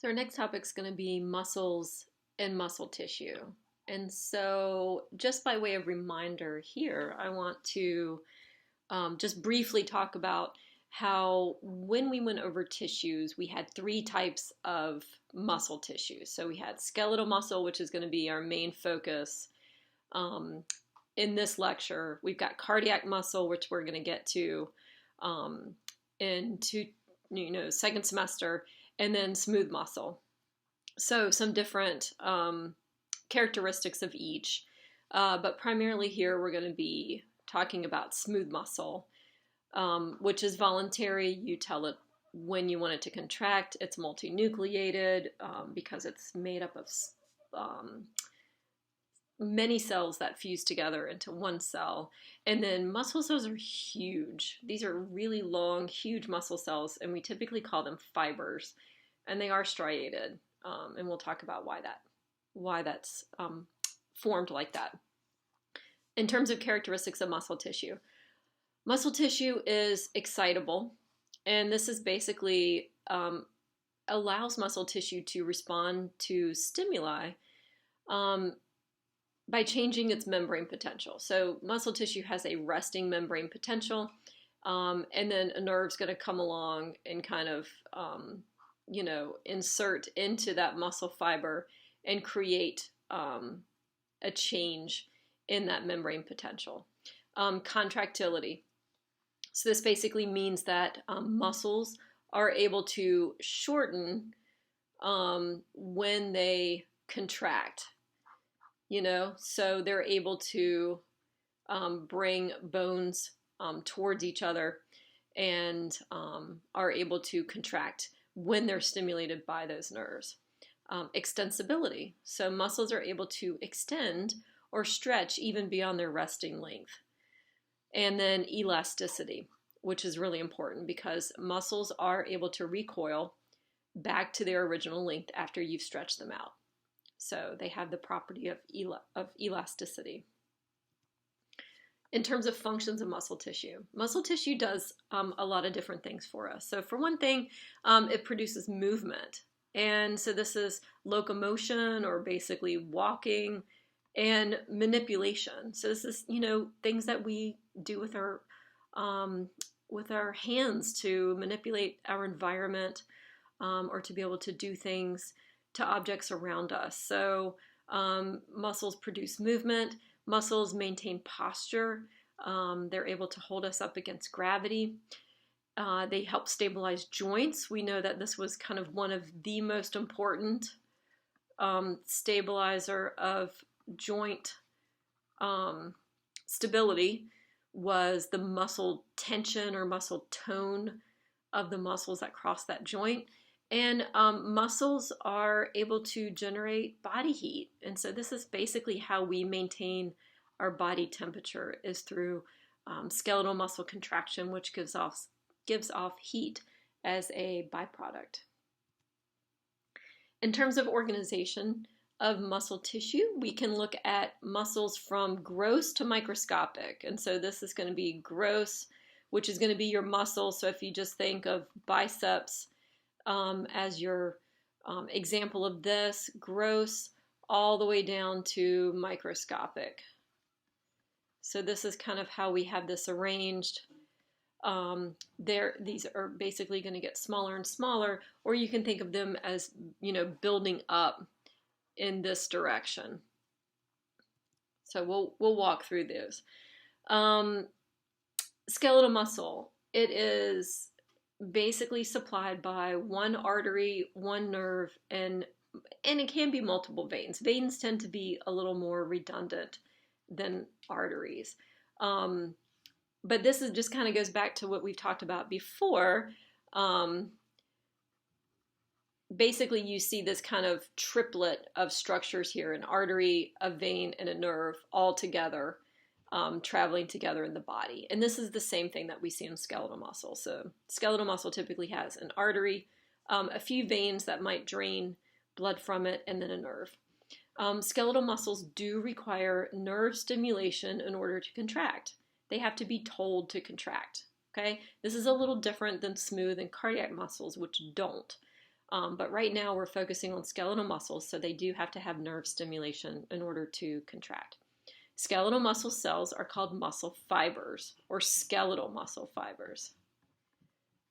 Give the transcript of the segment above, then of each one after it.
So our next topic is going to be muscles and muscle tissue. And so just by way of reminder here, I want to just briefly talk about how when we went over tissues, we had three types of muscle tissues. So we had skeletal muscle, which is going to be our main focus in this lecture. We've got cardiac muscle, which we're going to get to in second semester, and then smooth muscle. So some different characteristics of each, but primarily here we're going to be talking about smooth muscle, which is voluntary. You tell it when you want it to contract. It's multinucleated because it's made up of many cells that fuse together into one cell. And then muscle cells are huge. These are really long, huge muscle cells, and we typically call them fibers, and they are striated. And we'll talk about why that's formed like that. In terms of characteristics of muscle tissue is excitable, and this is basically allows muscle tissue to respond to stimuli by changing its membrane potential. So muscle tissue has a resting membrane potential, and then a nerve's going to come along and kind of insert into that muscle fiber and create a change in that membrane potential. Contractility. So this basically means that muscles are able to shorten when they contract. So they're able to bring bones towards each other and are able to contract when they're stimulated by those nerves. Extensibility. So muscles are able to extend or stretch even beyond their resting length. And then elasticity, which is really important because muscles are able to recoil back to their original length after you've stretched them out. So they have the property of elasticity. In terms of functions of muscle tissue does a lot of different things for us. So for one thing, it produces movement. And so this is locomotion, or basically walking, and manipulation. So this is, things that we do with our hands to manipulate our environment, or to be able to do things to objects around us. So muscles produce movement. Muscles maintain posture. They're able to hold us up against gravity. They help stabilize joints. We know that this was kind of one of the most important stabilizer of joint stability was the muscle tension or muscle tone of the muscles that cross that joint. And muscles are able to generate body heat. And so this is basically how we maintain our body temperature, is through skeletal muscle contraction, which gives off heat as a byproduct. In terms of organization of muscle tissue, we can look at muscles from gross to microscopic. And so this is going to be gross, which is going to be your muscle. So if you just think of biceps as your example of this, gross all the way down to microscopic. So this is kind of how we have this arranged. These are basically going to get smaller and smaller, or you can think of them as, building up in this direction. So we'll walk through those. Skeletal muscle. It is basically supplied by one artery, one nerve, and it can be multiple veins. Veins tend to be a little more redundant than arteries. But this is just kind of goes back to what we've talked about before. Basically, you see this kind of triplet of structures here: an artery, a vein, and a nerve, all together, traveling together in the body. And this is the same thing that we see in skeletal muscle. So skeletal muscle typically has an artery, a few veins that might drain blood from it, and then a nerve. Skeletal muscles do require nerve stimulation in order to contract. They have to be told to contract. Okay, this is a little different than smooth and cardiac muscles, which don't. But right now we're focusing on skeletal muscles, so they do have to have nerve stimulation in order to contract. Skeletal muscle cells are called muscle fibers or skeletal muscle fibers.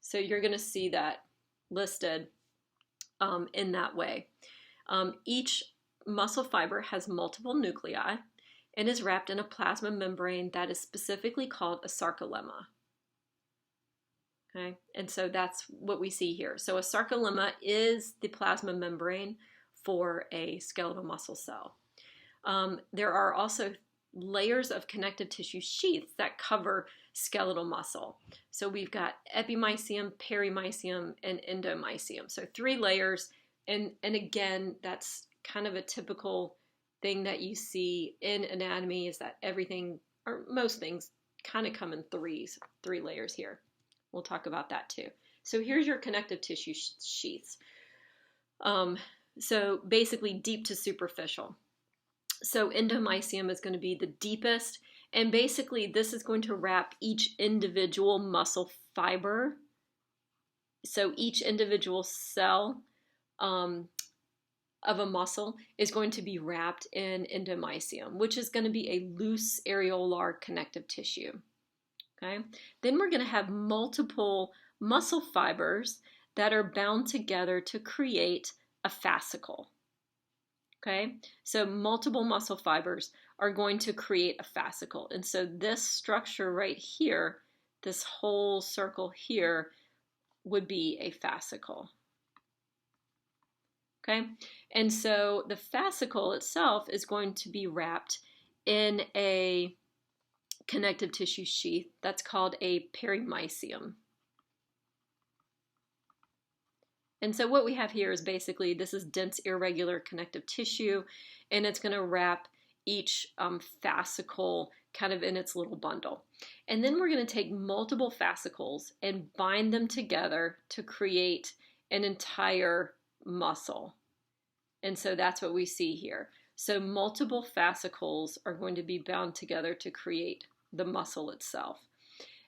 So you're going to see that listed in that way. Each muscle fiber has multiple nuclei and is wrapped in a plasma membrane that is specifically called a sarcolemma. Okay, and so that's what we see here. So a sarcolemma is the plasma membrane for a skeletal muscle cell. There are also layers of connective tissue sheaths that cover skeletal muscle. So we've got epimysium, perimysium, and endomysium. So 3 layers, and again, that's kind of a typical thing that you see in anatomy, is that everything, or most things, kind of come in 3 layers here. We'll talk about that too. So here's your connective tissue sheaths. So basically deep to superficial. So endomysium is going to be the deepest, and basically this is going to wrap each individual muscle fiber. So each individual cell of a muscle is going to be wrapped in endomysium, which is going to be a loose areolar connective tissue. Okay? Then we're going to have multiple muscle fibers that are bound together to create a fascicle. Okay, so multiple muscle fibers are going to create a fascicle. And so this structure right here, this whole circle here, would be a fascicle. Okay, and so the fascicle itself is going to be wrapped in a connective tissue sheath that's called a perimysium. And so what we have here is basically, this is dense irregular connective tissue, and it's going to wrap each fascicle kind of in its little bundle. And then we're going to take multiple fascicles and bind them together to create an entire muscle. And so that's what we see here. So multiple fascicles are going to be bound together to create the muscle itself.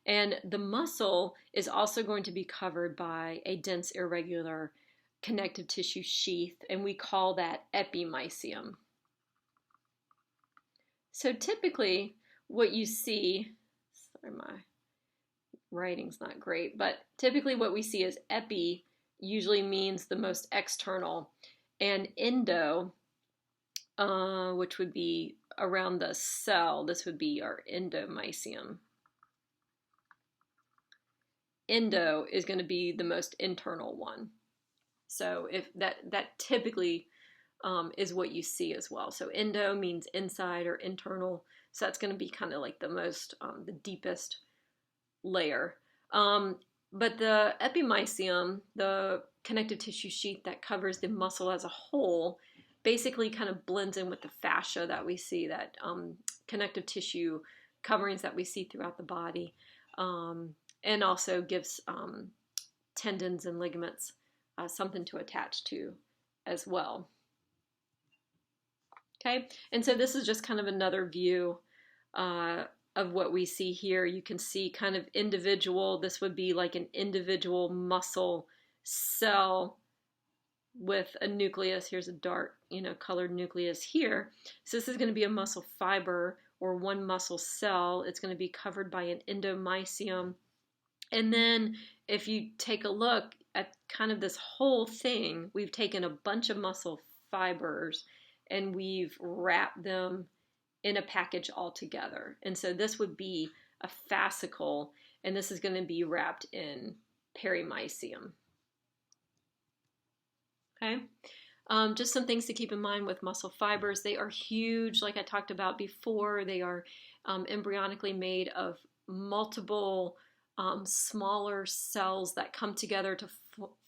And the muscle is also going to be covered by a dense irregular connective tissue sheath, and we call that epimysium. So typically what you see, sorry, my writing's not great, but typically what we see is epi usually means the most external, and endo, which would be around the cell, this would be our endomysium. Endo is going to be the most internal one. So if that typically is what you see as well. So endo means inside or internal. So that's going to be kind of like the most, the deepest layer. But the epimysium, the connective tissue sheath that covers the muscle as a whole, basically kind of blends in with the fascia that we see, that connective tissue coverings that we see throughout the body. And also gives tendons and ligaments something to attach to as well. Okay, and so this is just kind of another view of what we see here. You can see kind of individual, this would be like an individual muscle cell with a nucleus. Here's a dark, colored nucleus here. So this is going to be a muscle fiber or one muscle cell. It's going to be covered by an endomysium. And then if you take a look at kind of this whole thing, we've taken a bunch of muscle fibers and we've wrapped them in a package all together. And so this would be a fascicle, and this is going to be wrapped in perimysium. Okay, just some things to keep in mind with muscle fibers. They are huge, like I talked about before. They are embryonically made of multiple smaller cells that come together to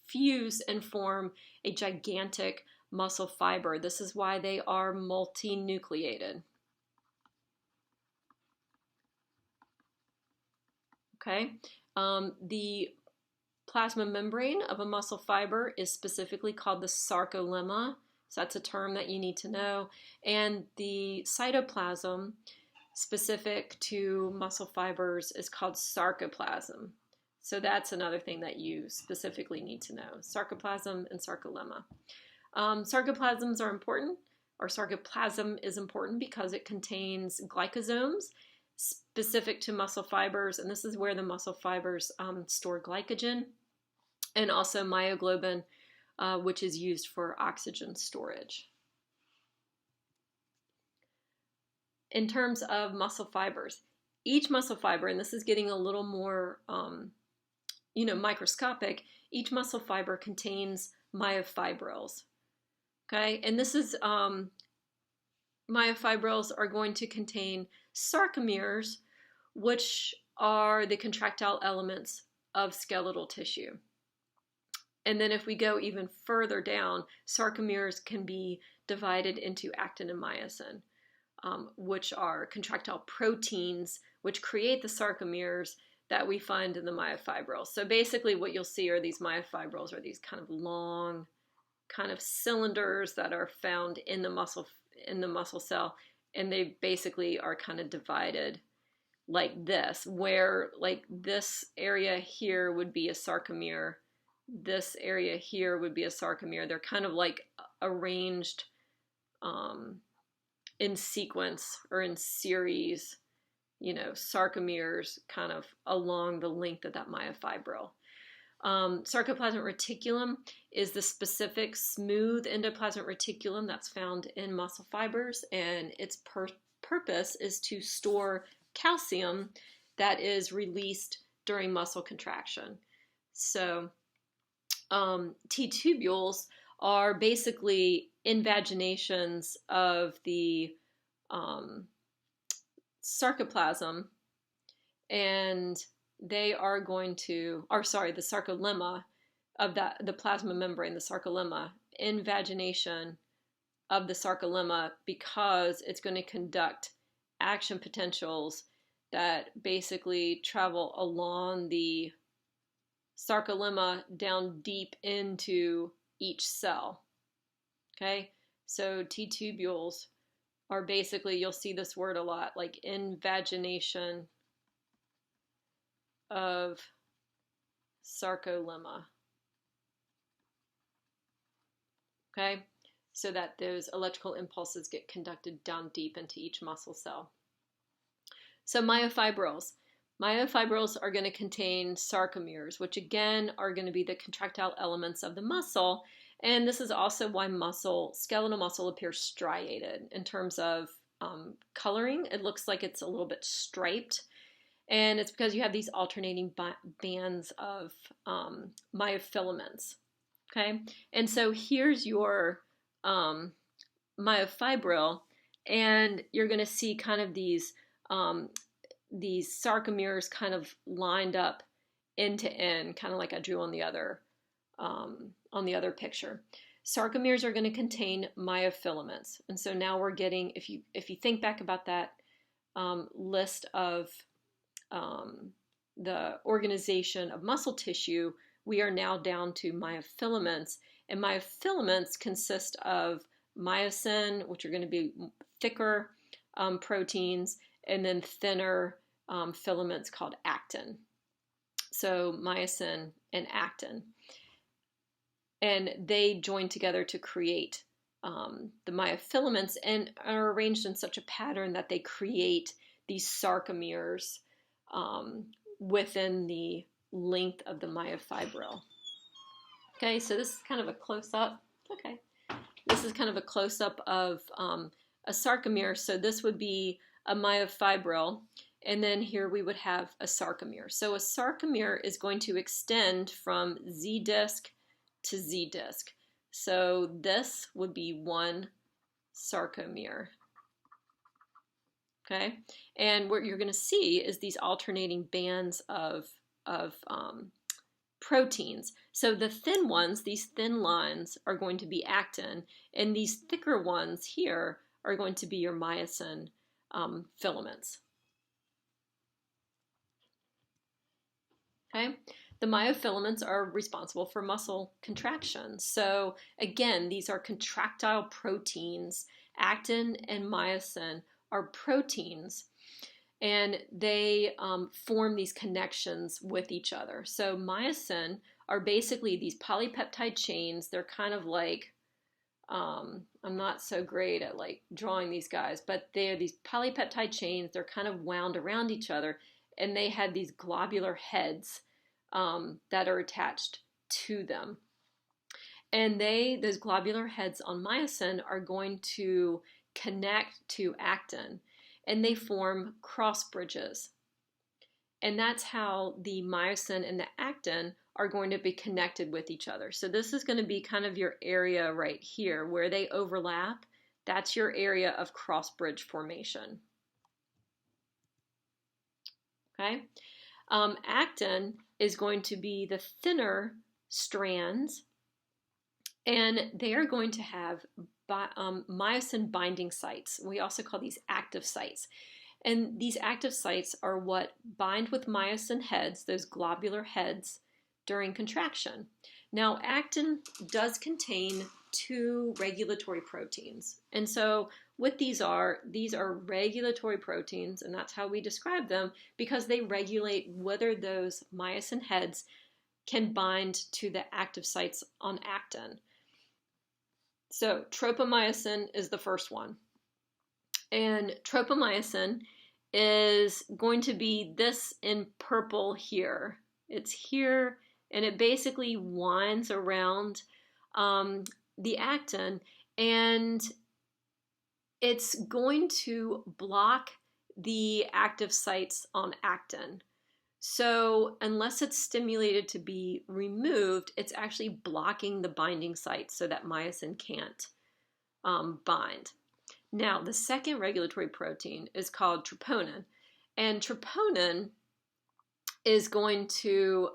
fuse and form a gigantic muscle fiber. This is why they are multinucleated. Okay, the plasma membrane of a muscle fiber is specifically called the sarcolemma. So that's a term that you need to know. And the cytoplasm specific to muscle fibers is called sarcoplasm. So that's another thing that you specifically need to know. Sarcoplasm and sarcolemma. Sarcoplasms are important, or sarcoplasm is important because it contains glycosomes specific to muscle fibers, and this is where the muscle fibers store glycogen, and also myoglobin, which is used for oxygen storage. In terms of muscle fibers, each muscle fiber, and this is getting a little more microscopic, each muscle fiber contains myofibrils. Okay, and this is myofibrils are going to contain sarcomeres, which are the contractile elements of skeletal tissue. And then if we go even further down, sarcomeres can be divided into actin and myosin, which are contractile proteins which create the sarcomeres that we find in the myofibrils. So basically what you'll see are these myofibrils are these kind of long kind of cylinders that are found in the muscle cell, and they basically are kind of divided like this, where like this area here would be a sarcomere, this area here would be a sarcomere. They're kind of like arranged in sequence or in series, sarcomeres kind of along the length of that myofibril. Sarcoplasmic reticulum is the specific smooth endoplasmic reticulum that's found in muscle fibers, and its purpose is to store calcium that is released during muscle contraction. So T-tubules are basically invaginations of the sarcoplasm, and they are going to, the sarcolemma of the plasma membrane, the sarcolemma, invagination of the sarcolemma, because it's going to conduct action potentials that basically travel along the sarcolemma down deep into each cell. Okay, so T-tubules are basically, you'll see this word a lot, like invagination of sarcolemma. Okay, so that those electrical impulses get conducted down deep into each muscle cell. So myofibrils. Myofibrils are going to contain sarcomeres, which again are going to be the contractile elements of the muscle. And this is also why skeletal muscle appears striated in terms of coloring. It looks like it's a little bit striped. And it's because you have these alternating bands of myofilaments. Okay, and so here's your myofibril, and you're going to see kind of these sarcomeres kind of lined up end to end, kind of like I drew on the other picture. Sarcomeres are going to contain myofilaments, and so now we're getting, if you think back about that list of the organization of muscle tissue, we are now down to myofilaments, and myofilaments consist of myosin, which are going to be thicker proteins, and then thinner filaments called actin. So myosin and actin. And they join together to create the myofilaments, and are arranged in such a pattern that they create these sarcomeres within the length of the myofibril. Okay, so this is kind of a close-up. Okay, this is kind of a close-up of a sarcomere. So this would be a myofibril, and then here we would have a sarcomere. So a sarcomere is going to extend from Z disc to Z disc. So this would be one sarcomere. Okay, and what you're going to see is these alternating bands of proteins. So the thin ones, these thin lines, are going to be actin, and these thicker ones here are going to be your myosin filaments. Okay, the myofilaments are responsible for muscle contraction. So again, these are contractile proteins. Actin and myosin are proteins, and they form these connections with each other. So myosin are basically these polypeptide chains. They're kind of like, I'm not so great at like drawing these guys, but they're these polypeptide chains. They're kind of wound around each other, and they had these globular heads that are attached to them. And those globular heads on myosin are going to connect to actin, and they form cross bridges. And that's how the myosin and the actin are going to be connected with each other. So this is going to be kind of your area right here where they overlap. That's your area of cross bridge formation. Okay. Actin is going to be the thinner strands, and they are going to have myosin binding sites. We also call these active sites. And these active sites are what bind with myosin heads, those globular heads, during contraction. Now, actin does contain 2 regulatory proteins. And so what these are regulatory proteins, and that's how we describe them, because they regulate whether those myosin heads can bind to the active sites on actin. So tropomyosin is the first one. And tropomyosin is going to be this in purple here. It's here, and it basically winds around the actin, and it's going to block the active sites on actin. So unless it's stimulated to be removed, it's actually blocking the binding sites so that myosin can't bind. Now, the second regulatory protein is called troponin, and troponin is going to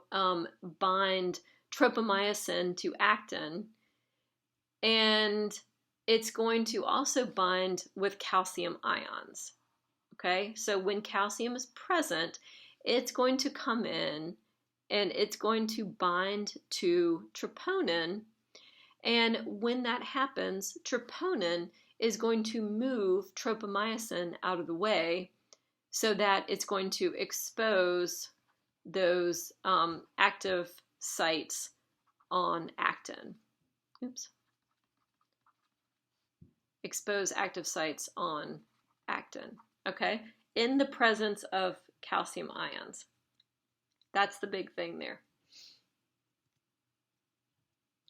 bind tropomyosin to actin, and it's going to also bind with calcium ions. Okay, so when calcium is present, it's going to come in and it's going to bind to troponin, and when that happens, troponin is going to move tropomyosin out of the way so that it's going to expose those active sites on actin. Oops. Expose active sites on actin, okay? In the presence of calcium ions. That's the big thing there.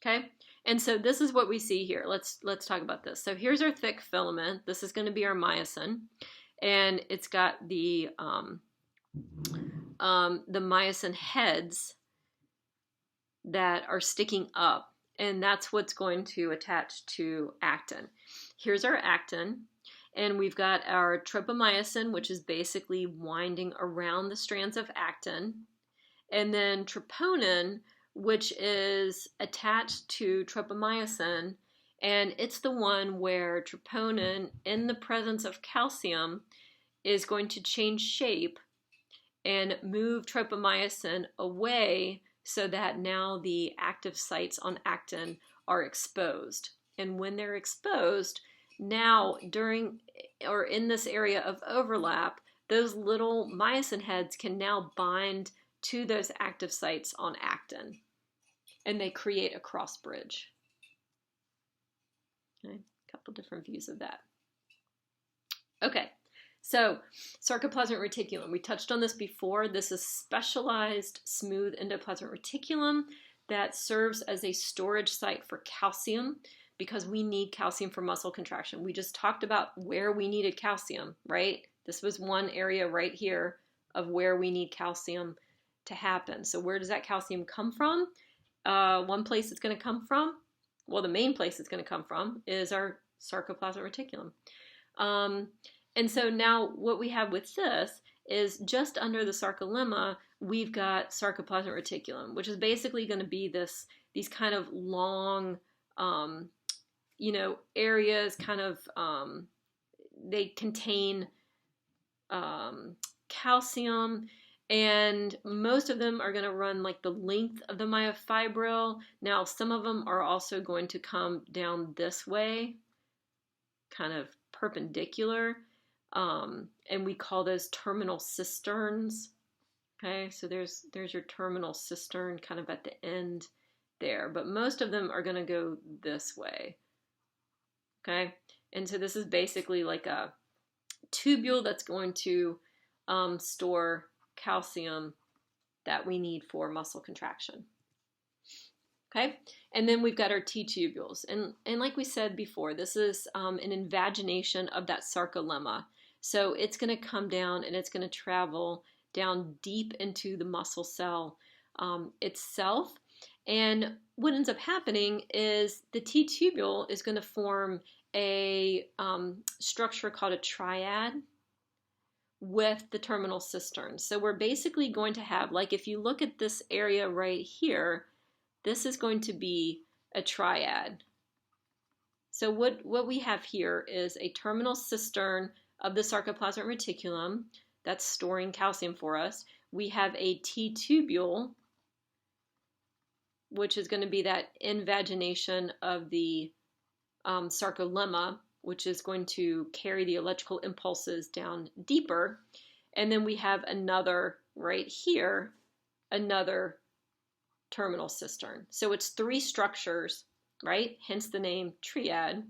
Okay? And so this is what we see here. Let's talk about this. So here's our thick filament. This is going to be our myosin, and it's got the myosin heads that are sticking up, and that's what's going to attach to actin. Here's our actin, and we've got our tropomyosin, which is basically winding around the strands of actin, and then troponin, which is attached to tropomyosin, and it's the one where troponin, in the presence of calcium, is going to change shape and move tropomyosin away so that now the active sites on actin are exposed. And when they're exposed, now during or in this area of overlap, those little myosin heads can now bind to those active sites on actin, and they create a cross bridge. Okay, a couple different views of that. Okay, so sarcoplasmic reticulum. We touched on this before. This is specialized smooth endoplasmic reticulum that serves as a storage site for calcium, because we need calcium for muscle contraction. We just talked about where we needed calcium, right? This was one area right here of where we need calcium to happen. So where does that calcium come from? One place it's going to come from, well, the main place it's going to come from is our sarcoplasmic reticulum. And so now what we have with this is just under the sarcolemma, we've got sarcoplasmic reticulum, which is basically going to be these kind of long, areas, kind of, they contain calcium, and most of them are going to run like the length of the myofibril. Now, some of them are also going to come down this way, kind of perpendicular. And we call those terminal cisterns. Okay, so there's your terminal cistern kind of at the end there, but most of them are going to go this way. Okay, and so this is basically like a tubule that's going to store calcium that we need for muscle contraction. Okay, and then we've got our T-tubules, and like we said before, this is an invagination of that sarcolemma. So it's going to come down and it's going to travel down deep into the muscle cell itself. And what ends up happening is the T-tubule is going to form a structure called a triad with the terminal cistern. So we're basically going to have, like if you look at this area right here, this is going to be a triad. So what we have here is a terminal cistern of the sarcoplasmic reticulum that's storing calcium for us. We have a T-tubule, which is going to be that invagination of the sarcolemma, which is going to carry the electrical impulses down deeper. And then we have another right here, another terminal cistern. So it's three structures, right? Hence the name triad.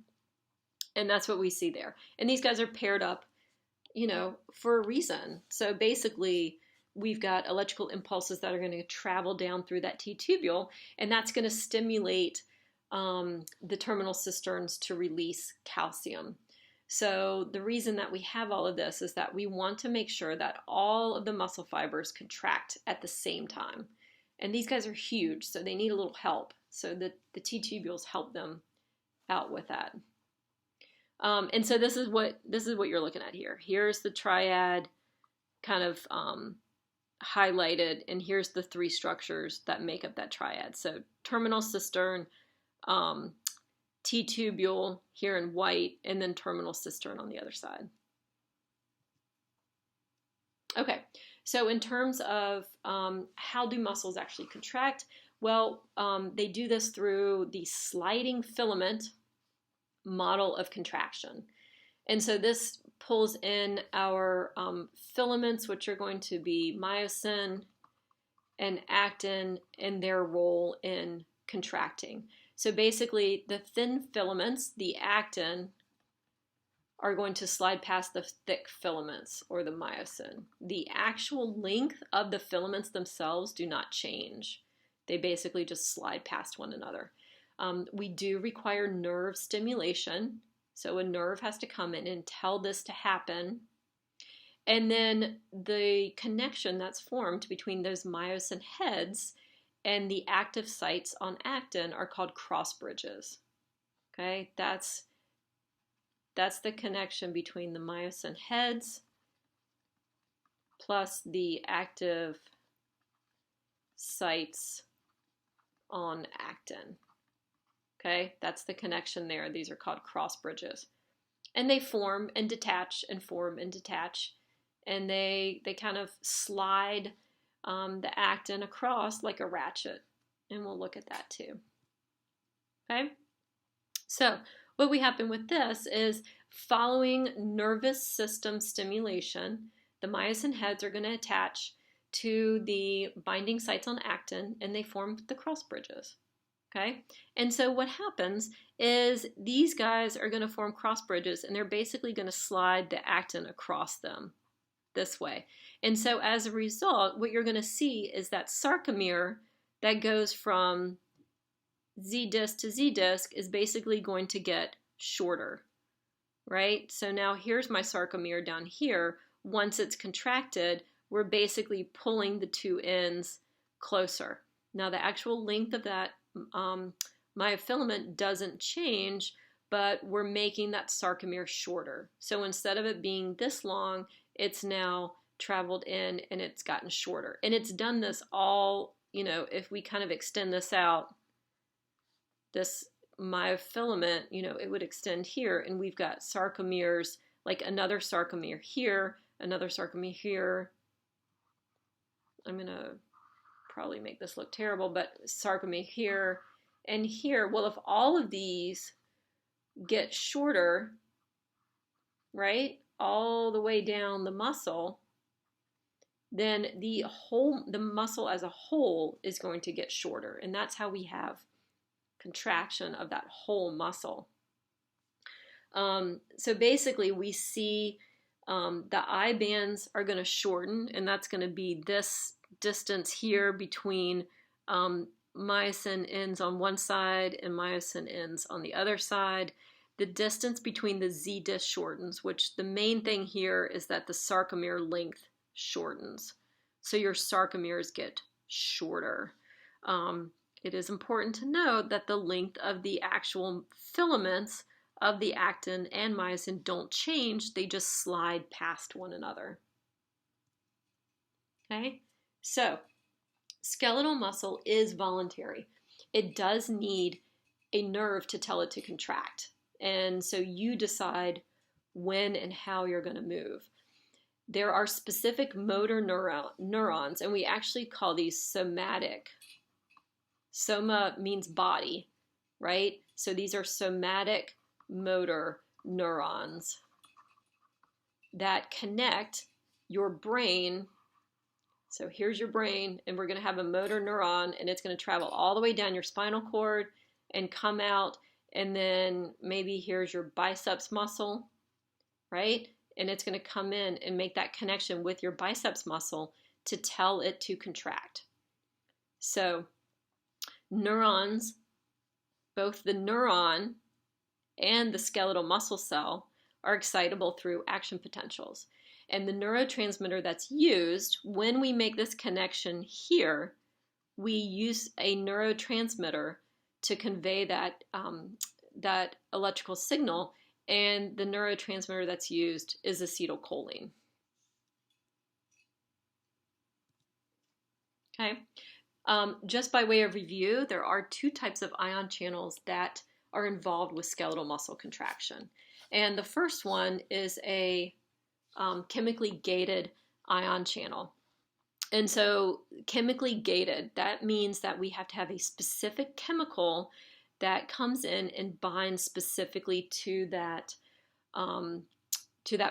And that's what we see there. And these guys are paired up, you know, for a reason. So basically, we've got electrical impulses that are going to travel down through that T-tubule, and that's going to stimulate the terminal cisterns to release calcium. So the reason that we have all of this is that we want to make sure that all of the muscle fibers contract at the same time. And these guys are huge, so they need a little help. So the T-tubules help them out with that. And so this is what you're looking at here. Here's the triad kind of highlighted, and here's the three structures that make up that triad. So terminal cistern, T-tubule here in white, and then terminal cistern on the other side. Okay, so in terms of how do muscles actually contract? Well, they do this through the sliding filament model of contraction. And so this pulls in our filaments, which are going to be myosin and actin, and their role in contracting. So basically, the thin filaments, the actin, are going to slide past the thick filaments, or the myosin. The actual length of the filaments themselves do not change. They basically just slide past one another. We do require nerve stimulation. So a nerve has to come in and tell this to happen. And then the connection that's formed between those myosin heads and the active sites on actin are called cross bridges. Okay, that's the connection between the myosin heads plus the active sites on actin. Okay, that's the connection there. These are called cross bridges. And they form and detach and form and detach. And they kind of slide the actin across like a ratchet. And we'll look at that too. Okay, so what we happen with this is following nervous system stimulation, the myosin heads are going to attach to the binding sites on actin, and they form the cross bridges. Okay, and so what happens is these guys are going to form cross bridges, and they're basically going to slide the actin across them this way. And so as a result, what you're going to see is that sarcomere that goes from Z disc to Z disc is basically going to get shorter, right? So now here's my sarcomere down here. Once it's contracted, we're basically pulling the two ends closer. Now the actual length of that myofilament doesn't change, but we're making that sarcomere shorter. So instead of it being this long, it's now traveled in and it's gotten shorter. And it's done this all, you know, if we kind of extend this out, this myofilament, you know, it would extend here, and we've got sarcomeres, like another sarcomere here, another sarcomere here. I'm going to probably make this look terrible, but sarcomere here and here. Well, if all of these get shorter, right, all the way down the muscle, then the muscle as a whole is going to get shorter. And that's how we have contraction of that whole muscle. So basically we see the eye bands are going to shorten, and that's going to be this distance here between myosin ends on one side and myosin ends on the other side. The distance between the Z disc shortens, which the main thing here is that the sarcomere length shortens. So your sarcomeres get shorter. It is important to note that the length of the actual filaments of the actin and myosin don't change, they just slide past one another. Okay, so skeletal muscle is voluntary. It does need a nerve to tell it to contract. And so you decide when and how you're going to move. There are specific motor neurons, and we actually call these somatic. Soma means body, right? So these are somatic motor neurons that connect your brain. So here's your brain, and we're going to have a motor neuron, and it's going to travel all the way down your spinal cord and come out, and then maybe here's your biceps muscle, right? And it's going to come in and make that connection with your biceps muscle to tell it to contract. So neurons, both the neuron and the skeletal muscle cell, are excitable through action potentials. And the neurotransmitter that's used when we make this connection here, we use a neurotransmitter to convey that, that electrical signal, and the neurotransmitter that's used is acetylcholine. Okay, just by way of review, there are two types of ion channels that are involved with skeletal muscle contraction. And the first one is a chemically gated ion channel. And so chemically gated, that means that we have to have a specific chemical that comes in and binds specifically to that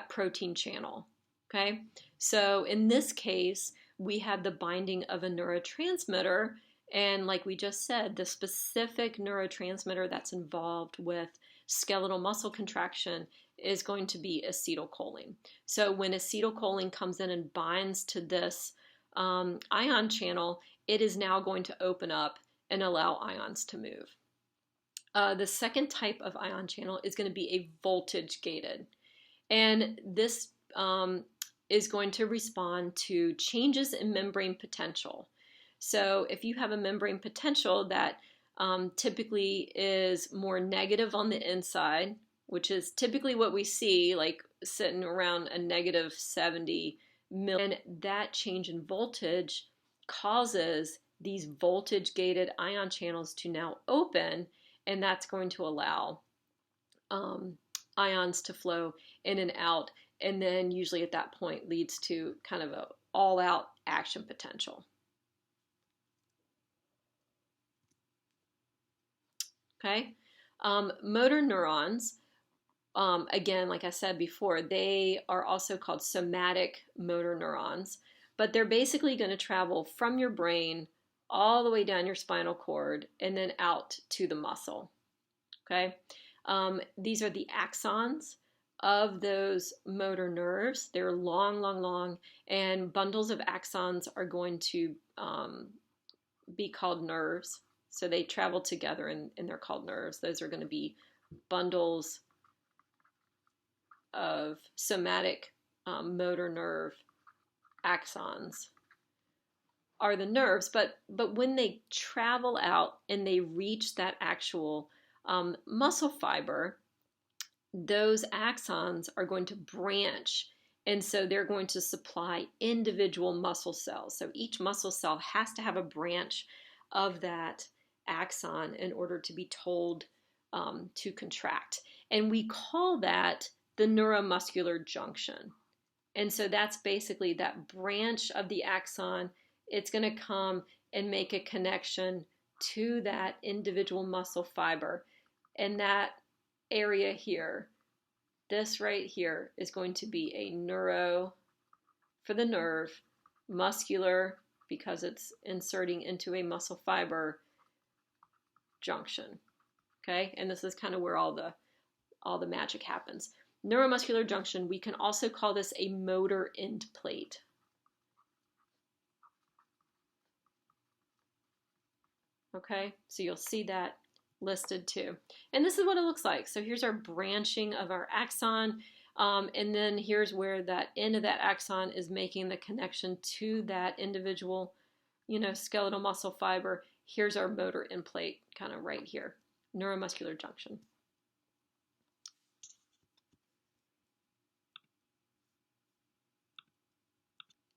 protein channel. Okay, so in this case, we have the binding of a neurotransmitter, and like we just said, the specific neurotransmitter that's involved with skeletal muscle contraction is going to be acetylcholine. So when acetylcholine comes in and binds to this ion channel, it is now going to open up and allow ions to move. The second type of ion channel is going to be a voltage gated, and this is going to respond to changes in membrane potential. So if you have a membrane potential that typically is more negative on the inside, which is typically what we see, like sitting around a negative 70 milliamp, and that change in voltage causes these voltage gated ion channels to now open, and that's going to allow ions to flow in and out, and then usually at that point leads to kind of an all-out action potential. Okay, motor neurons, again, like I said before, they are also called somatic motor neurons, but they're basically going to travel from your brain all the way down your spinal cord and then out to the muscle. Okay, these are the axons of those motor nerves. They're long, long, long, and bundles of axons are going to be called nerves. So they travel together and they're called nerves. Those are going to be bundles of somatic motor nerve axons are the nerves, but when they travel out and they reach that actual muscle fiber, those axons are going to branch, and so they're going to supply individual muscle cells. So each muscle cell has to have a branch of that axon in order to be told to contract. And we call that the neuromuscular junction. And so that's basically that branch of the axon. It's going to come and make a connection to that individual muscle fiber. And that area here, this right here is going to be a neuro for the nerve, muscular because it's inserting into a muscle fiber, junction. Okay, and this is kind of where all the magic happens. Neuromuscular junction, we can also call this a motor end plate. Okay, so you'll see that listed too. And this is what it looks like. So here's our branching of our axon, and then here's where that end of that axon is making the connection to that individual, skeletal muscle fiber. Here's our motor end plate, kind of right here, neuromuscular junction.